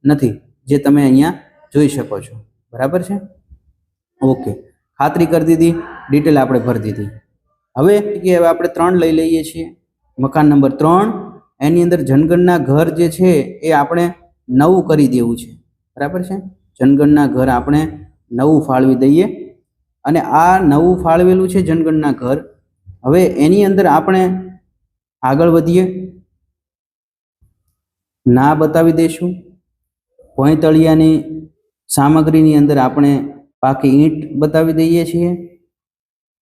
નથી, જે તમે અહીંયા જોઈ શકો છો. બરાબર છે. ઓકે, ખાતરી કરી દીધી, ડિટેલ આપણે ભરી દીધી. હવે આપણે 3 લઈ લઈએ છીએ. મકાન નંબર 3, એની અંદર જનગણના ઘર જે છે એ આપણે નવું કરી દેવું છે. બરાબર છે, જનગણના ઘર આપણે નવું ફાળવી દઈએ. અને આ નવું ફાળવેલું છે જનગણના ઘર. હવે એની અંદર આપણે આગળ વધીએ, ના બતાવી દઈશું. ભોંયતળિયાની સામગ્રીની અંદર આપણે પાકી ઈંટ બતાવી દઈએ છીએ.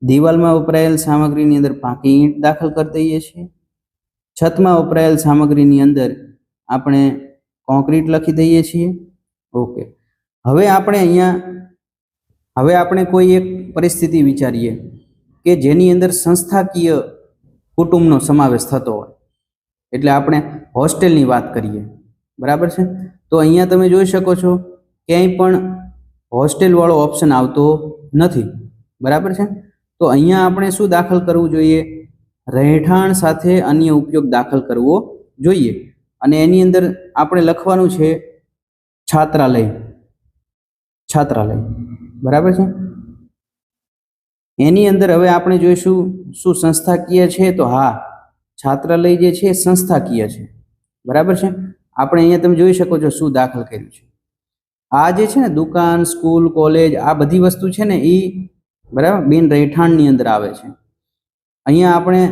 દિવાલમાં વપરાયેલ સામગ્રીની અંદર પાકી ઈંટ દાખલ કરી દઈએ છીએ. છતમાં વપરાયેલ સામગ્રીની અંદર આપણે કોન્ક્રીટ લખી દઈએ છીએ. ઓકે, હવે આપણે કોઈ એક પરિસ્થિતિ વિચારીએ કે જેની અંદર સંસ્થાકીય કુટુંબનો સમાવેશ થતો હોય, એટલે આપણે હોસ્ટેલની વાત કરીએ. બરાબર છે. તો અહીંયા તમે જોઈ શકો છો ક્યાંય પણ હોસ્ટેલ વાળો ઓપ્શન આવતો નથી. બરાબર છે. તો અહીંયા આપણે શું દાખલ કરવું જોઈએ, રહેઠાણ સાથે અન્ય ઉપયોગ દાખલ કરવો જોઈએ. અને એની અંદર આપણે લખવાનું છે છાત્રાલય. છાત્રાલય. બરાબર છે. એની અંદર હવે આપણે જોઈશું શું સંસ્થાકીય છે, તો હા, છાત્રાલય જે છે સંસ્થાકીય છે. બરાબર છે. આપણે અહીંયા તમે જોઈ શકો છો શું દાખલ કર્યું છે. આ જે છે ને દુકાન, સ્કૂલ, કોલેજ, આ બધી વસ્તુ છે ને એ બરાબર બિન રહેઠાણની અંદર આવે છે. અહીંયા આપણે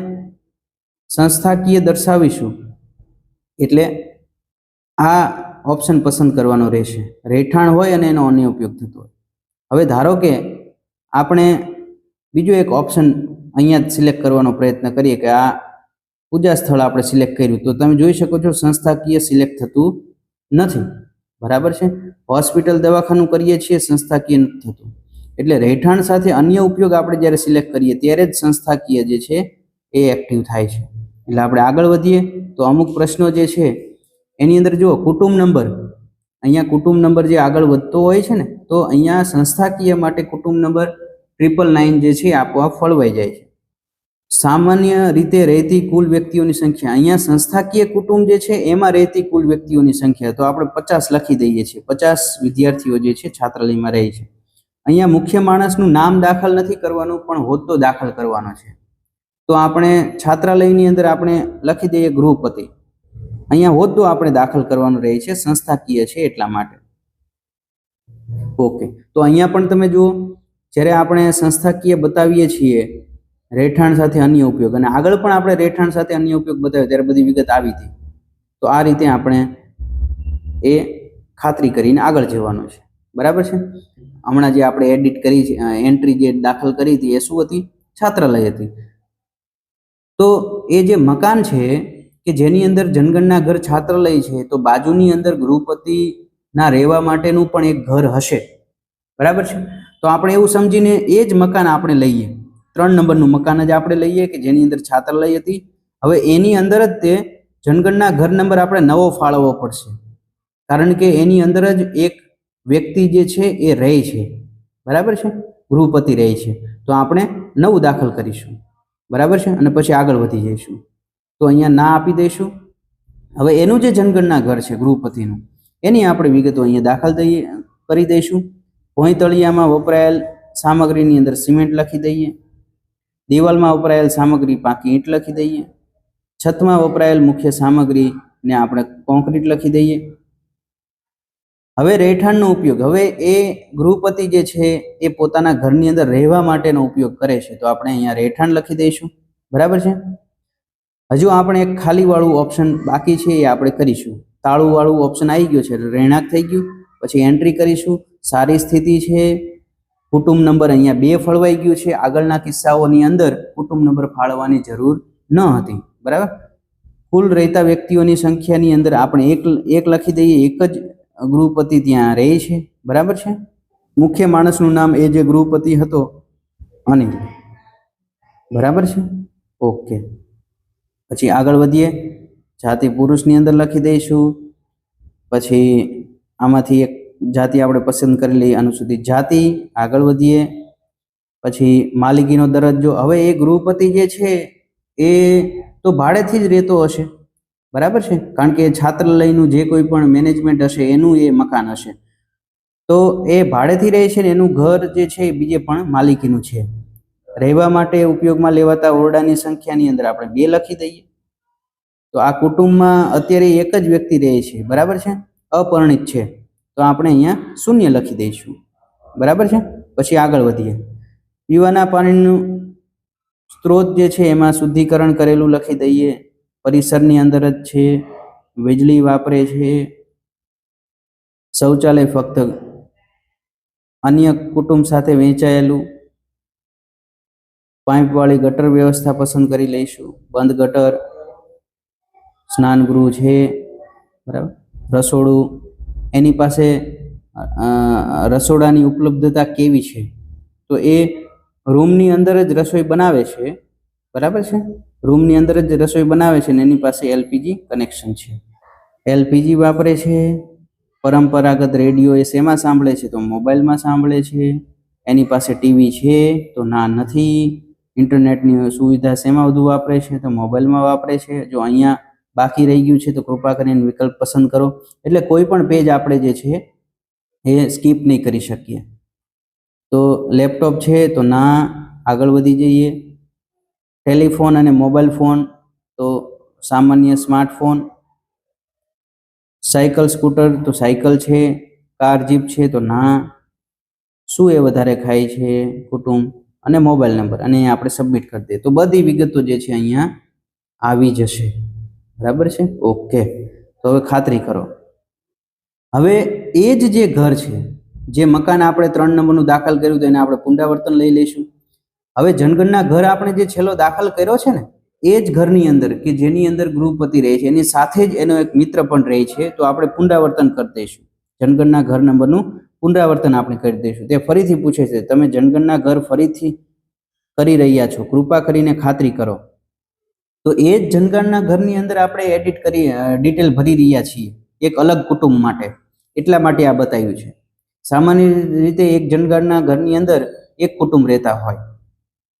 સંસ્થાકીય દર્શાવીશું એટલે આ ઓપ્શન પસંદ કરવાનો રહેશે. રહેઠાણ હોય અને એનો અન્ય ઉપયોગ થતો હોય. હવે ધારો કે આપણે બીજો એક ઓપ્શન અહીંયા સિલેક્ટ કરવાનો પ્રયત્ન કરીએ કે આ પૂજા સ્થળ આપણે સિલેક્ટ કર્યું, તો તમે જોઈ શકો છો સંસ્થાકીય સિલેક્ટ થતું નથી. બરાબર છે. હોસ્પિટલ, દવાખાનું કરીએ છીએ, સંસ્થાકીય નથી થતું. એટલે રહેઠાણ સાથે અન્ય ઉપયોગ આપણે જ્યારે સિલેક્ટ કરીએ ત્યારે જ સંસ્થાકીય જે છે એ એક્ટિવ થાય છે. એટલે આપણે આગળ વધીએ તો અમુક પ્રશ્નો જે છે એની અંદર જુઓ, કુટુંબ નંબર, અહીંયા કુટુંબ નંબર જે આગળ વધતો હોય છે ને, તો અહીંયા સંસ્થાકીય માટે કુટુંબ નંબર 999 જે છે આપોઆપ ફળવાઈ જાય છે. સામાન્ય રીતે રહેતી કુલ વ્યક્તિઓની સંખ્યા, અહીંયા સંસ્થાકીય કુટુંબ જે છે એમાં રહેતી કુલ વ્યક્તિઓની સંખ્યા તો આપણે 50 લખી દઈએ છીએ. 50 વિદ્યાર્થીઓ જે છે છાત્રાલયમાં રહે છે. અહીંયા મુખ્ય માણસનું નામ દાખલ નથી કરવાનું, પણ હોદ્દો દાખલ કરવાનો છે. તો આપણે છાત્રાલયની અંદર આપણે લખી દઈએ ગૃહપતિ. અહીંયા હોદ્દો આપણે દાખલ કરવાનો રહે છે, સંસ્થાકીય છે એટલા માટે. ઓકે, તો અહીંયા પણ તમે જુઓ, જ્યારે આપણે સંસ્થાકીય બતાવીએ છીએ રહેઠાણ સાથે અન્ય ઉપયોગ, અને આગળ પણ આપણે રહેઠાણ સાથે અન્ય ઉપયોગ બતાવ્યો ત્યારે બધી વિગત આવી હતી. તો આ રીતે આપણે એ ખાતરી કરીને આગળ જવાનું છે. બરાબર છે. હમણાં જે આપણે એડિટ કરી છે, એન્ટ્રી જે દાખલ કરી હતી એ શું હતી, છાત્રાલય હતી. તો એ જે મકાન છે કે જેની અંદર જનગણના ઘર છાત્રાલય છે, તો બાજુની અંદર ગૃહપતિના રહેવા માટેનું પણ એક ઘર હશે. બરાબર છે. તો આપણે એવું સમજીને એ જ મકાન આપણે લઈએ, 3 નંબરનું મકાન જ આપણે લઈએ કે જેની અંદર છાત્રાલય હતી. હવે એની અંદર જ તે જનગણના ઘર નંબર આપણે નવો ફાળવવો પડશે, કારણ કે એની અંદર જ એક વ્યક્તિ જે છે એ રહે છે. બરાબર છે, ગૃહપતિ રહે છે. તો આપણે નવું દાખલ કરીશું. બરાબર છે. અને પછી આગળ વધી જઈશું. તો અહીંયા ના આપી દઈશું. હવે એનું જે જનગણના ઘર છે ગૃહપતિનું, એની આપણે વિગતો અહીંયા દાખલ કરી દઈશું. ભોંયતળિયામાં વપરાયેલ સામગ્રીની અંદર સિમેન્ટ લખી દઈએ. દિવાલમાં વપરાયેલ સામગ્રી પાકી ઈંટ લખી દઈએ. છતમાં વપરાયેલ મુખ્ય સામગ્રીને આપણે કોન્ક્રીટ લખી દઈએ. હવે રહેઠાણનો ઉપયોગ, હવે એ ગૃહપતિ જે છે એ પોતાના ઘરની અંદર રહેવા માટેનો ઉપયોગ કરે છે, તો આપણે અહીંયા રહેઠાણ લખી દઈશું. બરાબર છે. હજુ આપણે એક ખાલી વાળું ઓપ્શન બાકી છે, એ આપણે કરીશું. તાળું વાળું ઓપ્શન આવી ગયું છે, રહેણાંક થઈ ગયું. પછી એન્ટ્રી કરીશું, સારી સ્થિતિ છે. કુટુંબ નંબર અહીંયા 2 ફળવાઈ ગયું છે. આગળના કિસ્સાઓની અંદર કુટુંબ નંબર ફાળવવાની જરૂર ન હતી. બરાબર. કુલ રહેતા વ્યક્તિઓની સંખ્યાની અંદર આપણે એક લખી દઈએ, એક જ ગૃહપતિ ત્યાં રહે છે, બરાબર છે. મુખ્ય માણસનું નામ એ જે ગૃહપતિ હતો અનિલ, બરાબર છે. ઓકે, પછી આગળ વધીએ. જાતિ પુરુષની અંદર લખી દઈશું. પછી આમાંથી એક જાતિ આપણે પસંદ કરી લઈએ, અનુસૂચિત જાતિ. આગળ વધીએ. પછી માલિકીનો દરજ્જો. હવે એ ગૃહપતિ જે છે એ તો ભાડેથી જ રહેતો હશે, બરાબર છે, કારણ કે છાત્રાલયનું જે કોઈ પણ મેનેજમેન્ટ હશે એનું એ મકાન હશે, તો એ ભાડેથી રહે છે ને એનું ઘર જે છે એ બીજે પણ માલિકીનું છે. રહેવા માટે ઉપયોગમાં લેવાતા ઓરડાની સંખ્યાની અંદર આપણે 2 લખી દઈએ. તો આ કુટુંબમાં અત્યારે એક જ વ્યક્તિ રહે છે, બરાબર છે, અપરિણિત છે, તો આપણે અહીંયા 0 લખી દઈશું, બરાબર છે. પછી આગળ વધીએ. પીવાના પાણીનું સ્ત્રોત જે છે એમાં શુદ્ધિકરણ કરેલું લખી દઈએ. પરિસરની અંદર જ છે, વીજળી વાપરે છે, શૌચાલય ફક્ત અન્ય કુટુંબ સાથે વહેંચાયેલું, પાઇપવાળી ગટર વ્યવસ્થા પસંદ કરી લઈશું, બંધ ગટર, સ્નાનગૃહ છે, બરાબર. રસોડું, એની પાસે રસોડાની ઉપલબ્ધતા કેવી છે, તો એ રૂમની અંદર જ રસોઈ બનાવે છે, બરાબર છે. રૂમની અંદર જ રસોઈ બનાવે છે ને એની પાસે એલપીજી કનેક્શન છે. એલપીજી વાપરે છે. પરંપરાગત રેડિયો એ શેમાં સાંભળે છે, તો મોબાઈલમાં સાંભળે છે. એની પાસે ટીવી છે, તો ના નથી. ઇન્ટરનેટની સુવિધા શેમાં વધુ વાપરે છે, તો મોબાઈલમાં વાપરે છે. જો અહીંયા બાકી રહી ગયું છે તો કૃપા કરીને વિકલ્પ પસંદ કરો. એટલે કોઈ પણ પેજ આપણે જે છે એ સ્કીપ નહીં કરી શકીએ. તો લેપટોપ છે, તો ના. આગળ વધી જઈએ. ટેલિફોન અને મોબાઈલ ફોન, તો સામાન્ય સ્માર્ટફોન. સાયકલ સ્કૂટર, તો સાયકલ છે. કાર જીપ છે, તો ના. શું એ વધારે ખાય છે કુટુંબ, અને મોબાઈલ નંબર, અને આપણે સબમિટ કરી દઈએ તો બધી વિગતો જે છે અહીંયા આવી જશે, બરાબર છે. ઓકે, તો હવે ખાતરી કરો. હવે એ જ જે ઘર છે, જે મકાન આપણે 3 નંબરનું દાખલ કર્યું તો એને આપણે પુનરાવર્તન લઈ લઈશું. હવે જનગણના ઘર આપણે જે છેલ્લો દાખલ કર્યો છે ને એ જ ઘરની અંદર કે જેની અંદર ગૃહપતિ રહે છે એની સાથે જ એનો એક મિત્ર પણ રહે છે, તો આપણે પુનરાવર્તન કરી દઈશું. જનગણના ઘર નંબરનું પુનરાવર્તન આપણે કરી દઈશું. તે ફરીથી પૂછે છે, તમે જનગણના ઘર ફરીથી કરી રહ્યા છો, કૃપા કરીને ખાતરી કરો. તો એ જ જનગણના ઘરની અંદર આપણે એડિટ કરી ડિટેલ ભરી રહ્યા છીએ એક અલગ કુટુંબ માટે, એટલા માટે આ બતાવ્યું છે. સામાન્ય રીતે એક જનગણના ઘરની અંદર એક કુટુંબ રહેતા હોય,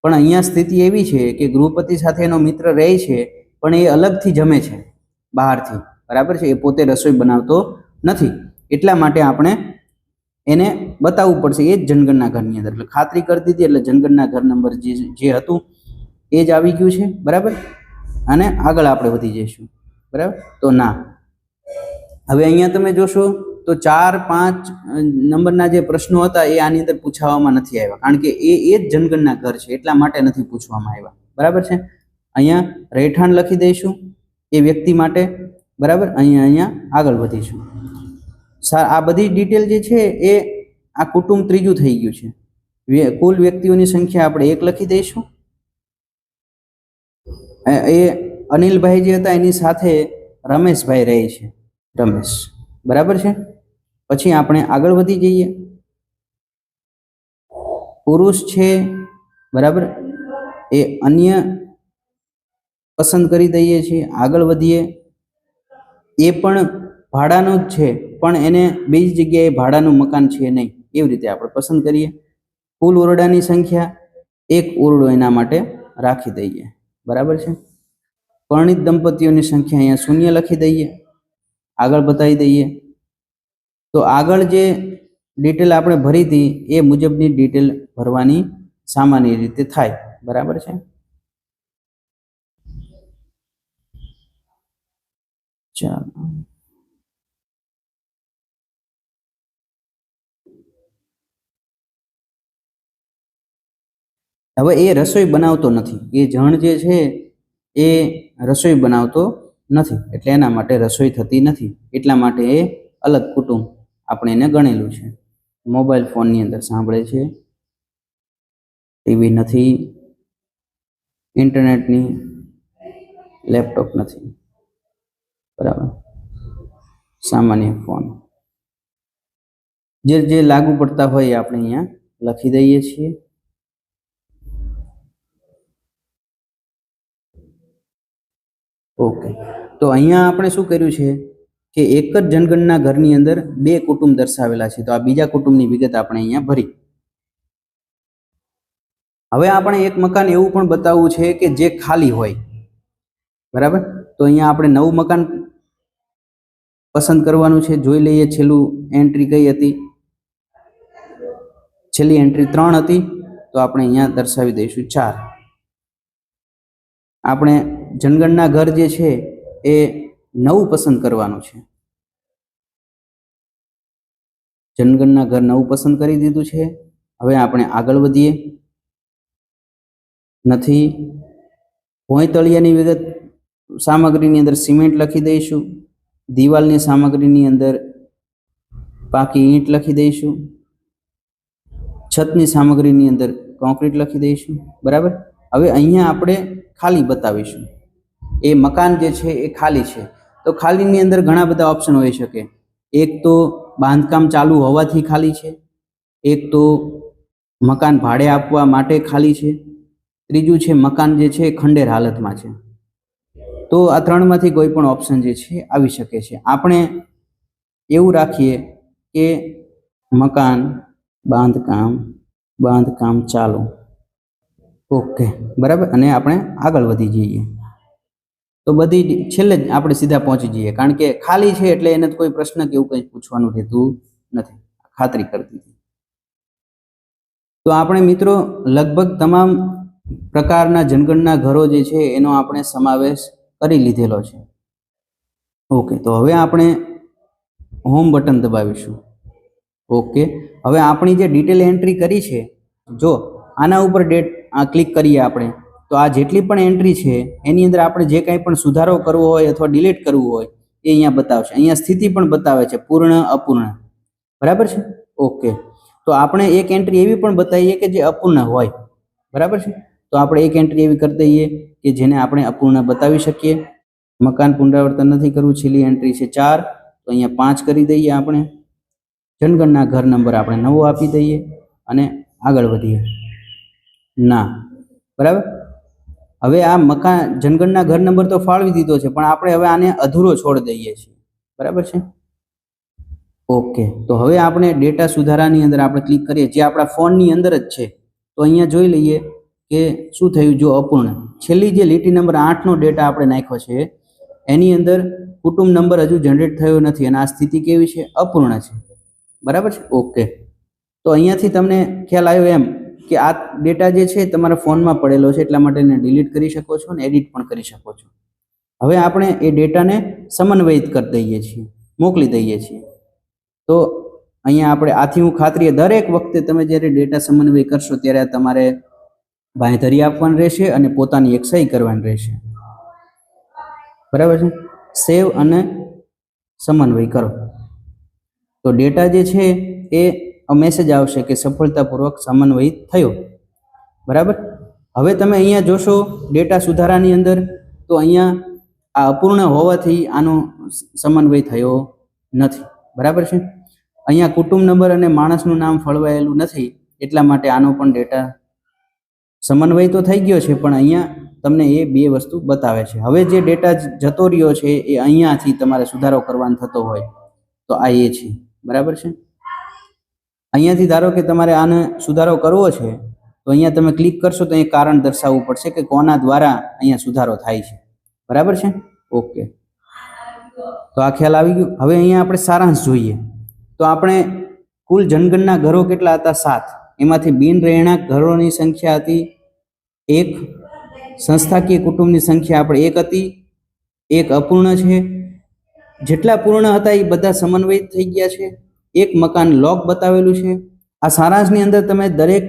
પણ અહીંયા સ્થિતિ એવી છે કે ગૃહપતિ સાથે એનો મિત્ર રહે છે પણ એ અલગથી જમે છે બહારથી, બરાબર છે. એ પોતે રસોઈ બનાવતો નથી, એટલા માટે આપણે એને બતાવવું પડશે એ જ જનગણના ઘરની અંદર. એટલે ખાતરી કરી દીધી, એટલે જનગણના ઘર નંબર જે હતું એ જ આવી ગયું છે, બરાબર. અને આગળ આપણે વધી જઈશું, બરાબર. તો ના, હવે અહીંયા તમે જોશો તો 4-5 નંબરના જે પ્રશ્નો હતા એ આની અંદર પૂછવામાં નથી આવ્યા, કારણ કે એ જ જનગણના ઘર છે એટલા માટે નથી પૂછવામાં આવ્યા, બરાબર છે. અહીંયા રહેઠાણ લખી દઈશું એ વ્યક્તિ માટે, બરાબર. અહીંયા આગળ વધીશું. આ બધી ડિટેલ જે છે એ આ કુટુંબ ત્રીજું થઈ ગયું છે. કુલ વ્યક્તિઓની સંખ્યા આપણે 1 લખી દઈશું. એ અનિલભાઈ જે હતા એની સાથે રમેશભાઈ રહે છે, રમેશ, બરાબર છે. પછી આપણે આગળ વધી જઈએ. પુરુષ છે, બરાબર, એ અન્ય પસંદ કરી દઈએ છીએ. આગળ વધીએ. એ પણ ભાડાનું જ છે, પણ એને બીજી જગ્યાએ ભાડાનું મકાન છે નહીં, એવી રીતે આપણે પસંદ કરીએ. કુલ ઓરડાની સંખ્યા 1 ઓરડો એના માટે રાખી દઈએ, બરાબર છે. પરણિત દંપતીઓની સંખ્યા અહીંયા 0 લખી દઈએ. આગળ બતાવી દઈએ. તો આગળ જે ડિટેલ આપણે ભરી હતી એ મુજબની ડિટેલ ભરવાની સામાન્ય રીતે થાય, બરાબર છે. ચાલો, હવે એ રસોઈ બનાવતો નથી, એ જણ જે છે એ રસોઈ બનાવતો નથી, એટલે એના માટે રસોઈ થતી નથી, એટલા માટે એ અલગ કુટુંબ આપણે એને ગણેલું છે. મોબાઈલ ફોનની અંદર સાંભળે છે, ટીવી નથી, ઇન્ટરનેટની, લેપટોપ નથી. બરાબર, સામાન્ય ફોન જે જે લાગુ પડતા હોય એ આપણે અહીંયા લખી દઈએ છીએ. ઓકે, તો અહીંયા આપણે શું કર્યું છે કે એક જ જનગણના ઘરની અંદર બે કુટુંબ દર્શાવેલા છે. તો આ બીજા કુટુંબની વિગત આપણે અહીંયા ભરી. હવે આપણે એક મકાન એવું પણ બતાવવું છે કે જે ખાલી હોય. બરાબર, તો અહીંયા આપણે નવું મકાન પસંદ કરવાનું છે. જોઈ લઈએ છેલ્લું એન્ટ્રી કઈ હતી. છેલ્લી એન્ટ્રી 3 હતી, તો આપણે અહીંયા દર્શાવી દઈશું 4. આપણે જનગણના ઘર જે છે એ નવું પસંદ કરવાનું છે. જનગણના ઘર નવું પસંદ કરી દીધું છે. હવે આપણે આગળ વધીએ. નથી ભોંયતળિયાની વિગત સામગ્રીની અંદર સિમેન્ટ લખી દઈશું. દિવાલની સામગ્રીની અંદર પાકી ઈંટ લખી દઈશું. છતની સામગ્રીની અંદર કોન્ક્રીટ લખી દઈશું. બરાબર, હવે અહીંયા આપણે ખાલી બતાવીશું. એ મકાન જે છે એ ખાલી છે. તો ખાલીની અંદર ઘણા બધા ઓપ્શન હોઈ શકે. એક તો બાંધકામ ચાલુ હોવાથી ખાલી છે, એક તો મકાન ભાડે આપવા માટે ખાલી છે, ત્રીજું છે મકાન જે છે ખંડેર હાલતમાં છે. તો આ ત્રણમાંથી કોઈ પણ ઓપ્શન જે છે આવી શકે છે. આપણે એવું રાખીએ કે મકાન બાંધકામ ચાલુ. ઓકે, બરાબર, અને આપણે આગળ વધી જઈએ. તો બધી છેલ્લે જ આપણે સીધા પહોંચી જઈએ, કારણ કે ખાલી છે એટલે એને કોઈ પ્રશ્ન કે એવું કંઈ પૂછવાનું રહેતું નથી. ખાતરી કરી દીધી. તો આપણે મિત્રો લગભગ તમામ પ્રકારના જનગણના ઘરો જે છે એનો આપણે સમાવેશ કરી લીધેલો છે. ઓકે, તો હવે આપણે હોમ બટન દબાવીશું. ઓકે, હવે આપણી જે ડિટેલ એન્ટ્રી કરી છે, જો આના ઉપર ક્લિક કરીએ આપણે, તો આ જેટલી પણ એન્ટ્રી છે એની અંદર આપણે જે કાંઈ પણ સુધારો કરવો હોય અથવા ડિલીટ કરવું હોય એ અહીંયા બતાવશે. અહીંયા સ્થિતિ પણ બતાવે છે, પૂર્ણ અપૂર્ણ. બરાબર છે. ઓકે, તો આપણે એક એન્ટ્રી એવી પણ બતાવીએ કે જે અપૂર્ણ હોય. બરાબર છે, તો આપણે એક એન્ટ્રી એવી કરી દઈએ કે જેને આપણે અપૂર્ણ બતાવી શકીએ. મકાન પુનરાવર્તન નથી કરવું. છેલ્લી એન્ટ્રી છે 4, તો અહીંયા 5 કરી દઈએ. આપણે જનગણના ઘર નંબર આપણે નવો આપી દઈએ અને આગળ વધીએ. ના, બરાબર, હવે આ મકાન જનગણના ઘર નંબર તો ફાળવી દીધો છે, પણ આપણે હવે આને અધૂરો છોડી દઈએ છીએ. બરાબર છે. ઓકે, તો હવે આપણે ડેટા સુધારાની અંદર આપણે ક્લિક કરીએ, જે આપણા ફોનની અંદર જ છે. તો અહીંયા જોઈ લઈએ કે શું થયું. જો અપૂર્ણ, છેલ્લી જે લીટી નંબર 8નો ડેટા આપણે નાખ્યો છે એની અંદર કુટુંબ નંબર હજુ જનરેટ થયો નથી અને આ સ્થિતિ કેવી છે? અપૂર્ણ છે. બરાબર છે. ઓકે, તો અહીંયાથી તમને ખ્યાલ આવ્યો એમ કે આ ડેટા જે છે તમારા ફોનમાં પડેલો છે, એટલા માટે એને ડિલીટ કરી શકો છો અને એડિટ પણ કરી શકો છો. હવે આપણે એ ડેટાને સમન્વયિત કરી દઈએ છીએ, મોકલી દઈએ છીએ. તો અહીંયા આપણે આથી હું ખાતરીએ દરેક વખતે તમે જ્યારે ડેટા સમન્વય કરશો ત્યારે તમારે બાંયધરી આપવાની રહેશે અને પોતાની એક સહી કરવાની રહેશે. બરાબર છે. સેવ અને સમન્વય કરો તો ડેટા જે છે એ મેસેજ આવશે કે સફળતાપૂર્વક સમન્વયિત થયો. બરાબર. હવે તમે અહીંયા જોશો ડેટા સુધારાની અંદર, તો અહીંયા આ અપૂર્ણ હોવાથી આનો સમન્વય થયો નથી. બરાબર છે. અહીંયા કુટુંબ નંબર અને માણસનું નામ ફળવાયેલું નથી, એટલા માટે આનો પણ ડેટા સમન્વય તો થઈ ગયો છે, પણ અહીંયા તમને એ બે વસ્તુ બતાવે છે. હવે જે ડેટા જતો રહ્યો છે એ અહીંયાથી તમારે સુધારો કરવાનો થતો હોય તો આ એ છે. બરાબર છે. અહીંયાથી ધારો કે તમારે આને સુધારો કરવો છે, તો અહીંયા તમે ક્લિક કરશો તો એ કારણ દર્શાવવું પડશે કે કોના દ્વારા અહીંયા સુધારો થાય છે. બરાબર છે. ઓકે, તો આ ખ્યાલ આવી ગયો. હવે અહીંયા આપણે સારાંશ જોઈએ. તો આપણે કુલ જનગણના ઘરો કેટલા હતા? 7. એમાંથી બિન રહેણાંક ઘરોની સંખ્યા હતી 1, સંસ્થાકીય કુટુંબની સંખ્યા આપણે 1 હતી, 1 અપૂર્ણ છે. જેટલા પૂર્ણ હતા એ બધા સમન્વયિત થઈ ગયા છે. 1 મકાન લોક બતાવેલું છે. આ સારાંશની અંદર તમે દરેક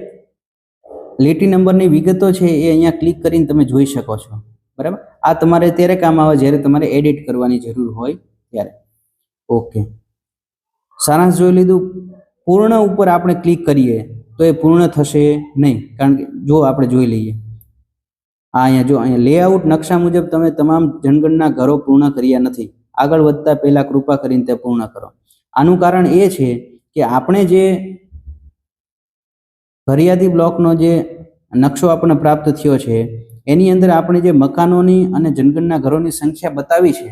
લીટી નંબરની વિગતો છે એ અહીંયા ક્લિક કરીને તમે જોઈ શકો છો. બરાબર. આ તમારે ત્યારે કામ આવે જ્યારે તમારે એડિટ કરવાની જરૂર હોય ત્યારે. ઓકે, સારાંશ જોઈ લીધું. પૂર્ણ ઉપર આપણે ક્લિક કરીએ તો એ પૂર્ણ થશે નહીં, કારણ કે જો આપણે જોઈ લઈએ અહીંયા જો અહીંયા લેઆઉટ નકશા મુજબ તમે તમામ જનગણના ઘરો પૂર્ણ કર્યા નથી. આગળ વધતા પહેલા કૃપા કરીને તે પૂર્ણ કરો. આનું કારણ એ છે કે આપણે જે ફરિયાદી બ્લોકનો જે નકશો આપણને પ્રાપ્ત થયો છે એની અંદર આપણે જે મકાનોની અને જનગણના ઘરોની સંખ્યા બતાવી છે,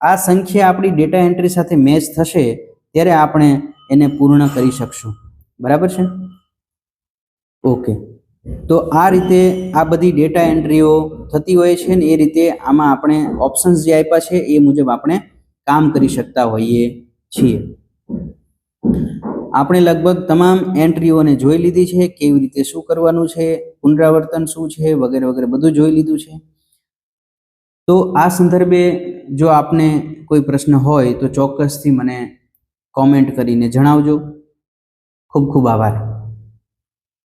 આ સંખ્યા આપણી ડેટા એન્ટ્રી સાથે મેચ થશે ત્યારે આપણે એને પૂર્ણ કરી શકશું. બરાબર છે? ઓકે, તો આ રીતે આ બધી ડેટા એન્ટ્રીઓ થતી હોય છે ને એ રીતે આમાં આપણે ઓપ્શન્સ જે આપ્યા છે એ મુજબ આપણે કામ કરી શકતા હોઈએ છીએ. આપણે લગભગ તમામ એન્ટ્રીઓને જોઈ લીધી છે, કેવી રીતે શું કરવાનું છે, પુનરાવર્તન શું છે, વગેરે વગેરે બધું જોઈ લીધું છે. તો આ સંદર્ભે જો આપને કોઈ પ્રશ્ન હોય તો ચોક્કસથી મને કોમેન્ટ કરીને જણાવજો. ખૂબ ખૂબ આભાર.